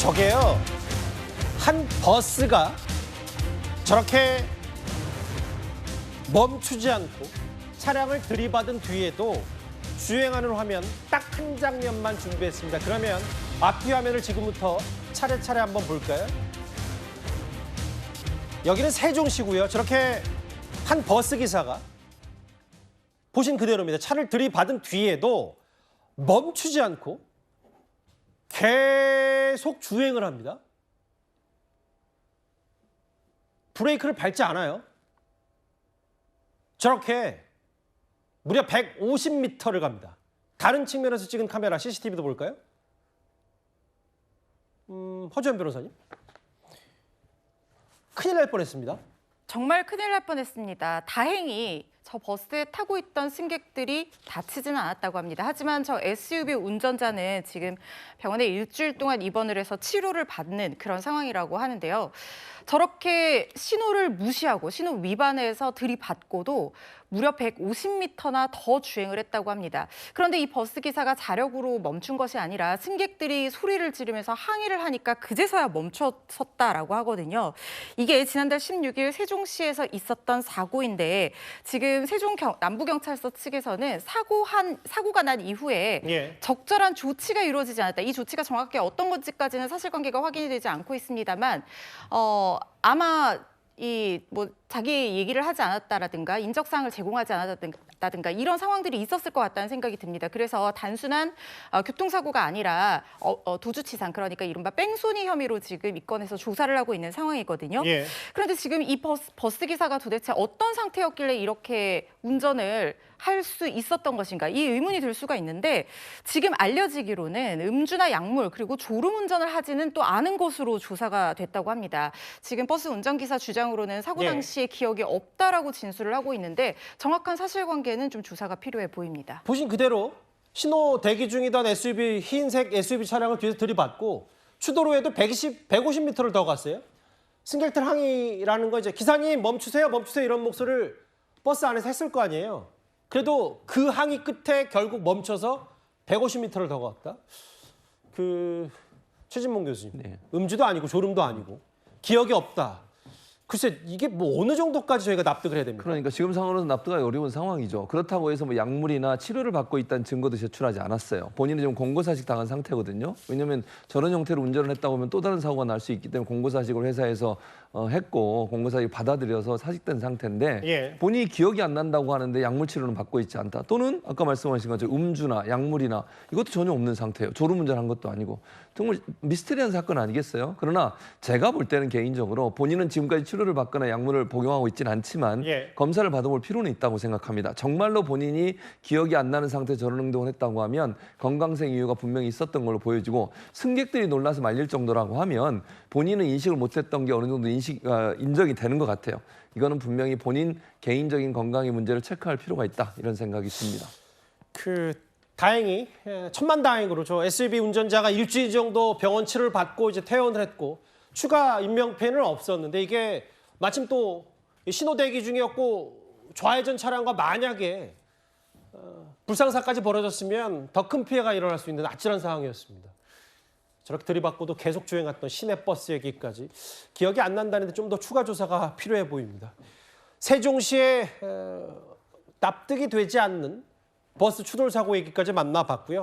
저게요, 한 버스가 저렇게 멈추지 않고 차량을 들이받은 뒤에도 주행하는 화면 딱 한 장면만 준비했습니다. 그러면 앞뒤 화면을 지금부터 차례차례 한번 볼까요? 여기는 세종시고요. 저렇게 한 버스 기사가 보신 그대로입니다. 차를 들이받은 뒤에도 멈추지 않고 계속 주행을 합니다. 브레이크를 밟지 않아요. 저렇게 무려 150m를 갑니다. 다른 측면에서 찍은 카메라 CCTV도 볼까요? 허주연 변호사님. 큰일 날 뻔했습니다. 정말 큰일 날 뻔했습니다. 다행히 저 버스에 타고 있던 승객들이 다치지는 않았다고 합니다. 하지만 저 SUV 운전자는 지금 병원에 일주일 동안 입원을 해서 치료를 받는 그런 상황이라고 하는데요. 저렇게 신호를 무시하고 신호 위반해서 들이받고도 무려 150m나 더 주행을 했다고 합니다. 그런데 이 버스 기사가 자력으로 멈춘 것이 아니라 승객들이 소리를 지르면서 항의를 하니까 그제서야 멈춰섰다라고 하거든요. 이게 지난달 16일 세종시에서 있었던 사고인데 지금 세종 남부경찰서 측에서는 사고가 난 이후에 적절한 조치가 이루어지지 않았다. 이 조치가 정확하게 어떤 건지까지는 사실관계가 확인이 되지 않고 있습니다만 아마 자기 얘기를 하지 않았다라든가 인적사항을 제공하지 않았다든가 이런 상황들이 있었을 것 같다는 생각이 듭니다. 그래서 단순한 교통사고가 아니라 도주치상, 그러니까 이른바 뺑소니 혐의로 지금 입건해서 조사를 하고 있는 상황이거든요. 그런데 지금 이 버스 기사가 도대체 어떤 상태였길래 이렇게 운전을 할 수 있었던 것인가, 이 의문이 들 수가 있는데 지금 알려지기로는 음주나 약물 그리고 졸음운전을 하지는 또 않은 것으로 조사가 됐다고 합니다. 지금 버스 운전기사 주장으로는 사고 당시에 기억이 없다라고 진술을 하고 있는데 정확한 사실관계는 좀 조사가 필요해 보입니다. 보신 그대로 신호 대기 중이던 SUV, 흰색 SUV 차량을 뒤에서 들이받고 추도로에도 150m를 더 갔어요. 승객들 항의라는 거, 이제 기사님 멈추세요, 멈추세요 이런 목소리를 버스 안에서 했을 거 아니에요. 그래도 그 항의 끝에 결국 멈춰서 150m를 더 갔다. 최진봉 교수님, 음주도 아니고 졸음도 아니고 기억이 없다. 글쎄 이게 뭐 어느 정도까지 저희가 납득을 해야 됩니까? 그러니까 지금 상황으로는 납득하기 어려운 상황이죠. 그렇다고 해서 뭐 약물이나 치료를 받고 있다는 증거도 제출하지 않았어요. 본인은 지금 공고사직 당한 상태거든요. 왜냐하면 저런 형태로 운전을 했다고 하면 또 다른 사고가 날 수 있기 때문에 공고사직을 회사에서 했고 공고사직 받아들여서 사직된 상태인데 본인이 기억이 안 난다고 하는데 약물 치료는 받고 있지 않다. 또는 아까 말씀하신 것처럼 음주나 약물이나 이것도 전혀 없는 상태예요. 졸음운전한 것도 아니고. 정말 미스테리한 사건 아니겠어요? 그러나 제가 볼 때는 개인적으로 본인은 지금까지 치료를 받거나 약물을 복용하고 있지는 않지만 검사를 받아볼 필요는 있다고 생각합니다. 정말로 본인이 기억이 안 나는 상태에서 저런 행동을 했다고 하면 건강상 이유가 분명히 있었던 걸로 보여지고 승객들이 놀라서 말릴 정도라고 하면 본인은 인식을 못했던 게 어느 정도 인정이 되는 것 같아요. 이거는 분명히 본인 개인적인 건강의 문제를 체크할 필요가 있다 이런 생각이 듭니다. 다행히 천만다행으로 저 SUV 운전자가 일주일 정도 병원 치료를 받고 이제 퇴원을 했고 추가 인명피해는 없었는데 이게 마침 또 신호 대기 중이었고 좌회전 차량과 만약에 불상사까지 벌어졌으면 더 큰 피해가 일어날 수 있는 아찔한 상황이었습니다. 저렇게 들이받고도 계속 주행했던 시내버스 얘기까지 기억이 안 난다는데 좀 더 추가 조사가 필요해 보입니다. 세종시에 납득이 되지 않는 버스 추돌 사고 얘기까지 만나봤고요.